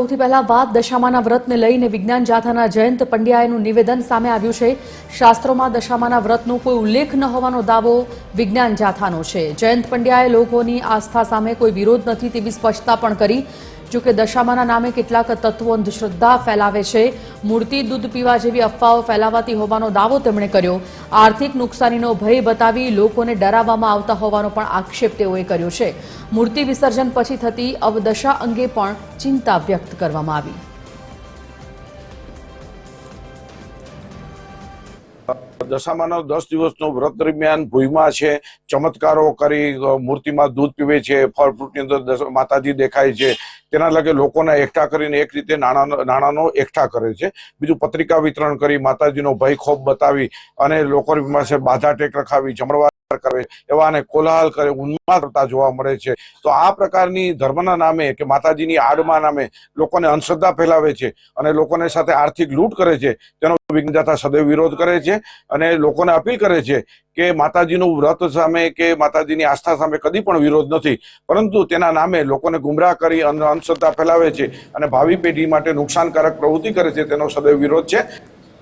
સૌથી પહેલા વાત દશામાના વ્રતને લઈને વિજ્ઞાન જાથાના જયંત પંડ્યાનું નિવેદન સામે આવ્યું છે। શાસ્ત્રોમાં દશામાના વ્રતનો કોઈ ઉલ્લેખ ન હોવાનો દાવો વિજ્ઞાન જાથાનો છે। જયંત પંડ્યાએ લોકોની આસ્થા સામે કોઈ વિરોધ નથી તેવી સ્પષ્ટતા પણ કરી। જો કે દશામાના નામે કેટલાક તત્વો અંધશ્રદ્ધા ફેલાવે છે, મૂર્તિ દૂધ પીવા જેવી અફવાઓ ફેલાવાતી હોવાનો દાવો તેમણે કર્યો। આર્થિક નુકસાનીનો ભય બતાવી લોકોને ડરાવવામાં આવતા હોવાનો પણ આક્ષેપ તેઓએ કર્યો છે। મૂર્તિ વિસર્જન પછી થતી અવદશા અંગે પણ ચિંતા વ્યક્ત કરવામાં આવી। દશામાનો 10 દિવસનો વ્રત દરમિયાન ભૂઈમાં છે, ચમત્કારો કરી મૂર્તિમાં દૂધ પીવે છે, ફળ ફ્રૂટની અંદર માતાજી દેખાય છે, તેના લગે લોકોને એકઠા કરીને એક રીતે નાણાંનો એકઠા કરે છે। બીજું પત્રિકા વિતરણ કરી માતાજીનો ભય ખોફ બતાવી અને લોકોની પાસે બાધા ટેક રખાવી, જમણવાર કરે એવા અને કોલાહલ કરે, ઉન્માદ કરતા જોવા મળે છે। તો આ પ્રકારની ધર્મના નામે કે માતાજીની આડમાં નામે લોકોને અંધશ્રદ્ધા ફેલાવે છે અને લોકોને સાથે આર્થિક લૂંટ કરે છે, તેનો વિજ્ઞાન જાથા સદૈવ વિરોધ કરે છે અને લોકોને અપીલ કરે છે કે માતાજીનું વ્રત સામે કે માતાજીની આસ્થા સામે કદી પણ વિરોધ નથી, પરંતુ તેના નામે લોકોને ગુમરાહ કરી અંધશ્રદ્ધા ફેલાવે છે અને ભાવિ પેઢી માટે નુકસાનકારક પ્રવૃત્તિ કરે છે, તેનો સદૈવ વિરોધ છે।